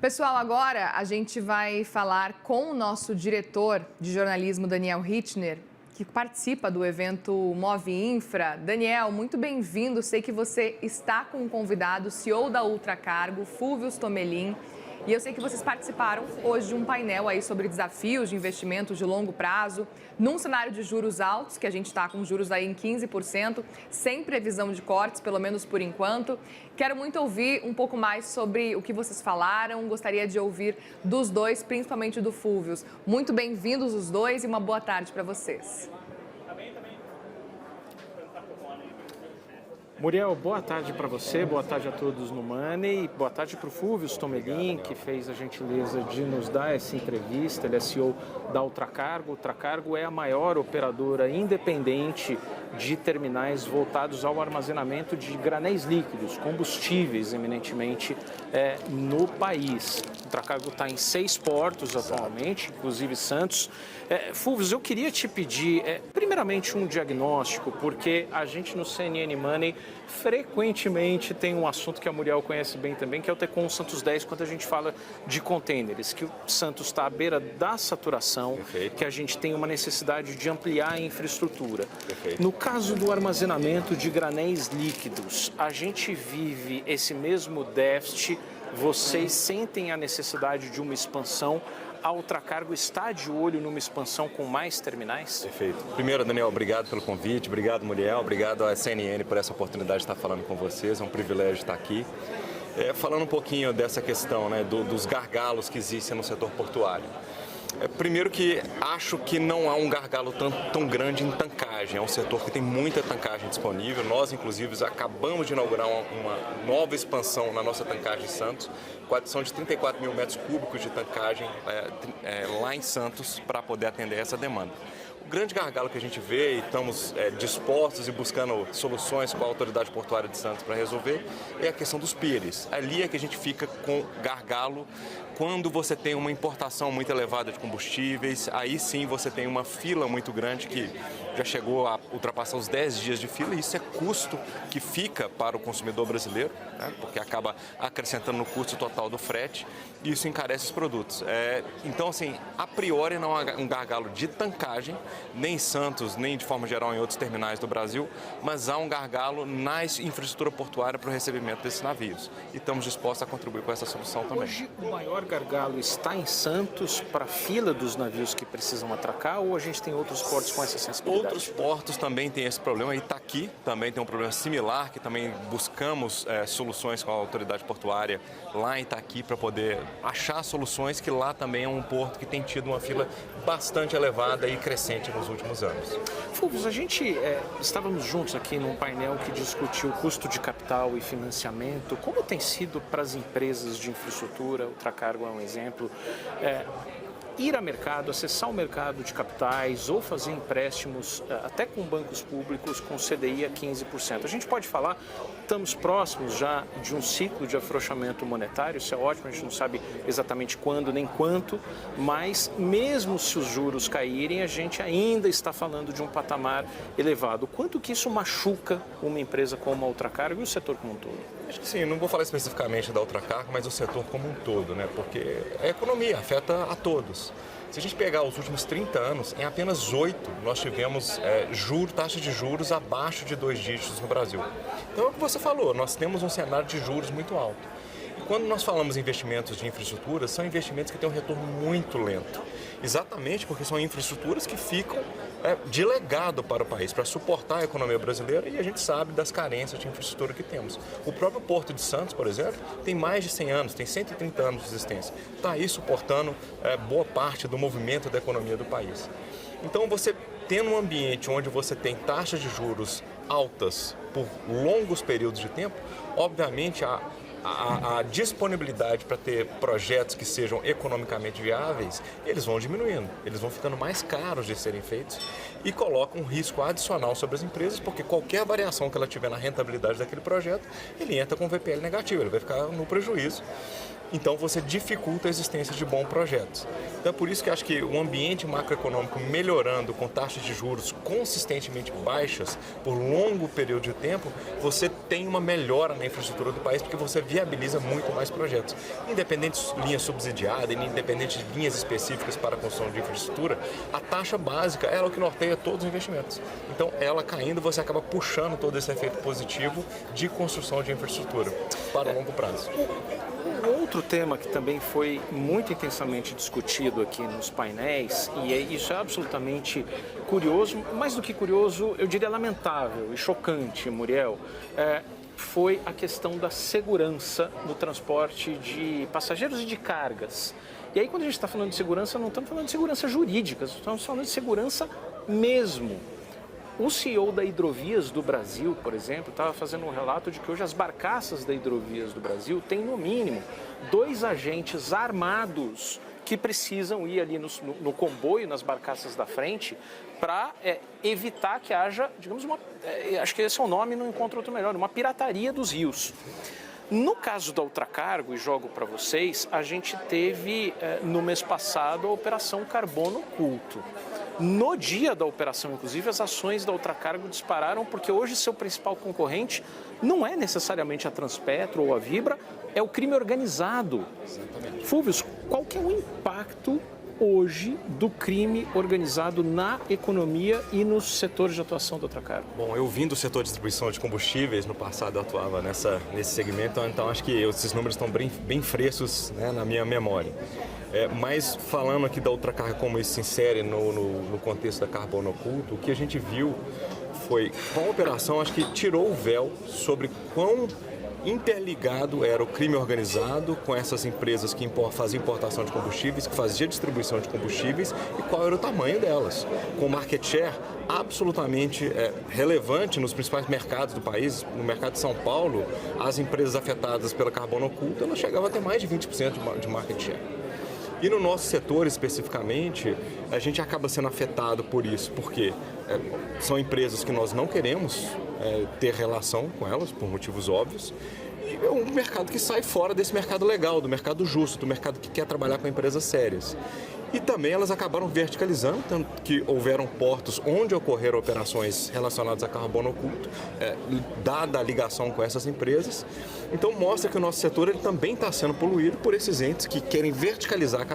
Pessoal, agora a gente vai falar com o nosso diretor de jornalismo, Daniel Hittner, que participa do evento Move Infra. Daniel, muito bem-vindo. Sei que você está com um convidado, CEO da Ultracargo, Fúvio Tomelin. E eu sei que vocês participaram hoje de um painel aí sobre desafios de investimentos de longo prazo, num cenário de juros altos, que a gente está com juros aí em 15%, sem previsão de cortes, pelo menos por enquanto. Quero muito ouvir um pouco mais sobre o que vocês falaram, gostaria de ouvir dos dois, principalmente do Fúvio. Muito bem-vindos os dois e uma boa tarde para vocês. Muriel, boa tarde para você, boa tarde a todos no Money, boa tarde para o Fúvio Tomelin, que fez a gentileza de nos dar essa entrevista. Ele é CEO da Ultracargo. Ultracargo é a maior operadora independente de terminais voltados ao armazenamento de granéis líquidos, combustíveis, eminentemente, no país. A Ultracargo está em 6 portos atualmente, inclusive Santos. Fúvio, eu queria te pedir, primeiramente, um diagnóstico, porque a gente no CNN Money frequentemente tem um assunto que a Muriel conhece bem também, que é o Tecon Santos 10, quando a gente fala de contêineres, que o Santos está à beira da saturação, Perfeito. que a gente tem uma necessidade de ampliar a infraestrutura. Perfeito. No caso do armazenamento de granéis líquidos, a gente vive esse mesmo déficit, vocês sentem a necessidade de uma expansão? A Ultracargo está de olho numa expansão com mais terminais? Perfeito. Primeiro, Daniel, obrigado pelo convite, obrigado, Muriel, obrigado à CNN por essa oportunidade de estar falando com vocês, é um privilégio estar aqui. Falando um pouquinho dessa questão, né, dos gargalos que existem no setor portuário. Primeiro que acho que não há um gargalo tão grande em tancagem, é um setor que tem muita tancagem disponível. Nós, inclusive, acabamos de inaugurar uma nova expansão na nossa tancagem em Santos, com a adição de 34 mil metros cúbicos de tancagem lá em Santos para poder atender essa demanda. O grande gargalo que a gente vê e estamos dispostos e buscando soluções com a Autoridade Portuária de Santos para resolver é a questão dos piers. Ali é que a gente fica com gargalo quando você tem uma importação muito elevada de combustíveis, aí sim você tem uma fila muito grande que já chegou a ultrapassar os 10 dias de fila, e isso é custo que fica para o consumidor brasileiro, né, porque acaba acrescentando no custo total do frete e isso encarece os produtos. Então, assim, a priori não há um gargalo de tancagem, nem em Santos, nem de forma geral em outros terminais do Brasil, mas há um gargalo na infraestrutura portuária para o recebimento desses navios. E estamos dispostos a contribuir com essa solução também. Hoje, o maior gargalo está em Santos para a fila dos navios que precisam atracar, ou a gente tem outros portos com essa sensibilidade? Outros portos também têm esse problema. Itaqui também tem um problema similar, que também buscamos soluções com a autoridade portuária lá em Itaqui para poder achar soluções, que lá também é um porto que tem tido uma fila bastante elevada e crescente nos últimos anos. Fúvio, a gente estávamos juntos aqui num painel que discutiu custo de capital e financiamento. Como tem sido para as empresas de infraestrutura, o Ultracargo é um exemplo, ir a mercado, acessar o mercado de capitais ou fazer empréstimos até com bancos públicos com CDI a 15%. A gente pode falar, estamos próximos já de um ciclo de afrouxamento monetário, isso é ótimo, a gente não sabe exatamente quando nem quanto, mas mesmo se os juros caírem, a gente ainda está falando de um patamar elevado. Quanto que isso machuca uma empresa como a Ultracargo e o setor como um todo? Acho que sim, não vou falar especificamente da Ultracargo, mas do setor como um todo, né? Porque a economia afeta a todos. Se a gente pegar os últimos 30 anos, em apenas 8 nós tivemos taxa de juros abaixo de 2 dígitos no Brasil. Então é o que você falou, nós temos um cenário de juros muito alto. E quando nós falamos em investimentos de infraestrutura, são investimentos que têm um retorno muito lento. Exatamente porque são infraestruturas que ficam de legado para o país, para suportar a economia brasileira, e a gente sabe das carências de infraestrutura que temos. O próprio Porto de Santos, por exemplo, tem mais de 100 anos, tem 130 anos de existência. Está aí suportando boa parte do movimento da economia do país. Então, você tendo um ambiente onde você tem taxas de juros altas por longos períodos de tempo, obviamente a disponibilidade para ter projetos que sejam economicamente viáveis, eles vão diminuindo, eles vão ficando mais caros de serem feitos e colocam um risco adicional sobre as empresas, porque qualquer variação que ela tiver na rentabilidade daquele projeto, ele entra com VPL negativo, ele vai ficar no prejuízo. Então você dificulta a existência de bons projetos. Então é por isso que acho que o ambiente macroeconômico melhorando com taxas de juros consistentemente baixas por longo período de tempo, você tem uma melhora na infraestrutura do país, porque você viabiliza muito mais projetos. Independente de linha subsidiada, independente de linhas específicas para a construção de infraestrutura, a taxa básica é o que norteia todos os investimentos. Então, ela caindo, você acaba puxando todo esse efeito positivo de construção de infraestrutura para o longo prazo. Um outro tema que também foi muito intensamente discutido aqui nos painéis, e isso é absolutamente curioso, mais do que curioso, eu diria lamentável e chocante, Muriel, foi a questão da segurança no transporte de passageiros e de cargas. E aí, quando a gente está falando de segurança, não estamos falando de segurança jurídica, estamos falando de segurança mesmo. O CEO da Hidrovias do Brasil, por exemplo, estava fazendo um relato de que hoje as barcaças da Hidrovias do Brasil têm, no mínimo, 2 agentes armados que precisam ir ali no comboio, nas barcaças da frente, para evitar que haja, digamos, acho que esse é o nome, não encontro outro melhor, uma pirataria dos rios. No caso da Ultracargo, e jogo para vocês, a gente teve no mês passado a Operação Carbono Oculto. No dia da operação, inclusive, as ações da Ultracargo dispararam porque hoje seu principal concorrente não é necessariamente a Transpetro ou a Vibra, é o crime organizado. Exatamente. Fúvios, qual que é o impacto hoje do crime organizado na economia e nos setores de atuação da Ultracargo? Bom, eu vim do setor de distribuição de combustíveis, no passado eu atuava nesse segmento, então acho que esses números estão bem frescos, né, na minha memória. Mas falando aqui da Ultracargo, como isso se insere no contexto da Carbono Oculto, o que a gente viu foi, com a operação, acho que tirou o véu sobre quão interligado era o crime organizado com essas empresas que faziam importação de combustíveis, que faziam distribuição de combustíveis e qual era o tamanho delas. Com market share absolutamente relevante nos principais mercados do país, no mercado de São Paulo, as empresas afetadas pela Carbono Oculto, elas chegavam a ter mais de 20% de market share. E no nosso setor, especificamente, a gente acaba sendo afetado por isso, porque são empresas que nós não queremos ter relação com elas, por motivos óbvios, e é um mercado que sai fora desse mercado legal, do mercado justo, do mercado que quer trabalhar com empresas sérias. E também elas acabaram verticalizando, tanto que houveram portos onde ocorreram operações relacionadas a carbono oculto, dada a ligação com essas empresas. Então mostra que o nosso setor ele também está sendo poluído por esses entes que querem verticalizar a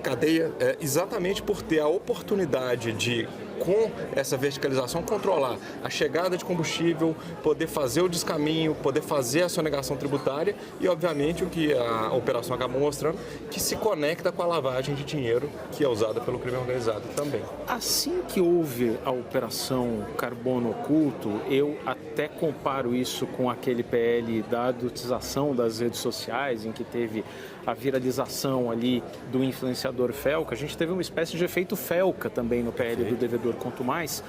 cadeia exatamente por ter a oportunidade de, com essa verticalização, controlar a chegada de combustível, poder fazer o descaminho, poder fazer a sonegação tributária e, obviamente, o que a operação acabou mostrando, que se conecta com a lavagem de dinheiro que é usada pelo crime organizado também. Assim que houve a Operação Carbono Oculto, eu até comparo isso com aquele PL da adultização das redes sociais, em que teve a viralização ali do influenciador Felca. A gente teve uma espécie de efeito Felca também no PL do devedor quanto mais,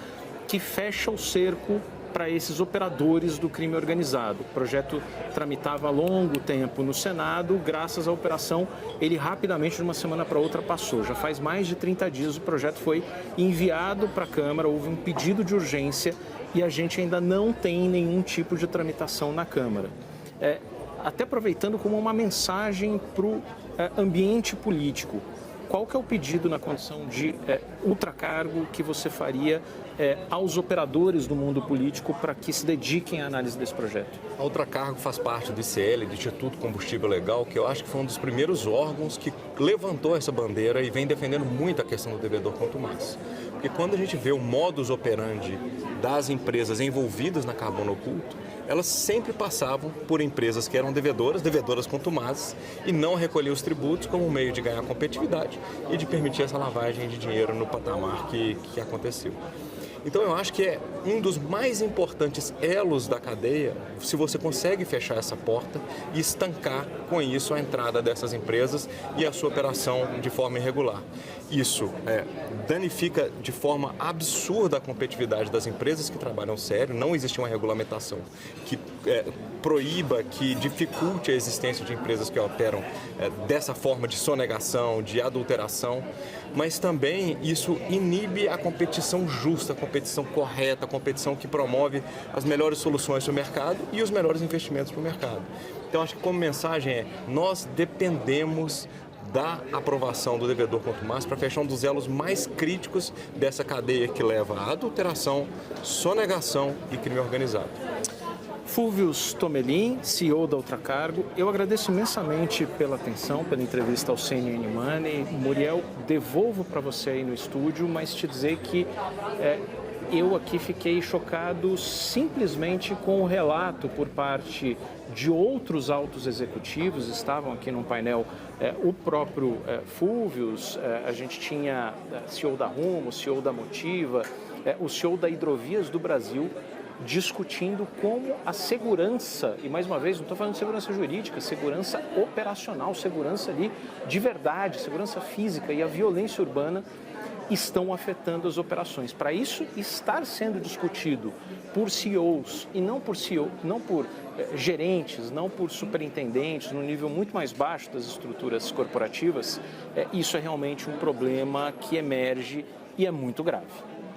que fecha o cerco para esses operadores do crime organizado. O projeto tramitava há longo tempo no Senado, graças à operação, ele rapidamente, de uma semana para outra, passou. Já faz mais de 30 dias o projeto foi enviado para a Câmara, houve um pedido de urgência e a gente ainda não tem nenhum tipo de tramitação na Câmara. Até aproveitando como uma mensagem para o ambiente político, qual que é o pedido na condição de ultracargo que você faria aos operadores do mundo político para que se dediquem à análise desse projeto? A Ultracargo faz parte do ICL, do Instituto Combustível Legal, que eu acho que foi um dos primeiros órgãos que levantou essa bandeira e vem defendendo muito a questão do devedor quanto mais. Porque quando a gente vê o modus operandi das empresas envolvidas na Carbono Oculto, elas sempre passavam por empresas que eram devedoras contumazes, e não recolhiam os tributos como um meio de ganhar competitividade e de permitir essa lavagem de dinheiro no patamar que aconteceu. Então eu acho que é um dos mais importantes elos da cadeia se você consegue fechar essa porta e estancar com isso a entrada dessas empresas e a sua operação de forma irregular. Isso danifica de forma absurda a competitividade das empresas que trabalham sério, não existe uma regulamentação que proíba, que dificulte a existência de empresas que operam dessa forma de sonegação, de adulteração, mas também isso inibe a competição justa, a competição correta, a competição que promove as melhores soluções para o mercado e os melhores investimentos para o mercado. Então, acho que como mensagem nós dependemos da aprovação do devedor quanto mais para fechar um dos elos mais críticos dessa cadeia que leva à adulteração, sonegação e crime organizado. Fulvius Tomelin, CEO da Ultracargo, eu agradeço imensamente pela atenção, pela entrevista ao CNN Money. Muriel, devolvo para você aí no estúdio, mas te dizer que eu aqui fiquei chocado simplesmente com o relato por parte de outros altos executivos. Estavam aqui no painel o próprio Fulvius, a gente tinha CEO da Rumo, CEO da Motiva, o CEO da Hidrovias do Brasil, discutindo como a segurança, e mais uma vez, não estou falando de segurança jurídica, segurança operacional, segurança ali de verdade, segurança física e a violência urbana estão afetando as operações. Para isso estar sendo discutido por CEOs e não por gerentes, não por superintendentes, no nível muito mais baixo das estruturas corporativas, isso é realmente um problema que emerge e é muito grave.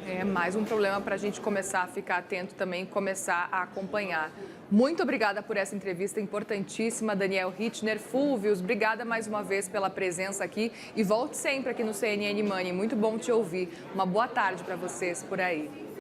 É mais um problema para a gente começar a ficar atento também, começar a acompanhar. Muito obrigada por essa entrevista importantíssima, Daniel Hittner. Fulvius, obrigada mais uma vez pela presença aqui e volte sempre aqui no CNN Money. Muito bom te ouvir. Uma boa tarde para vocês por aí.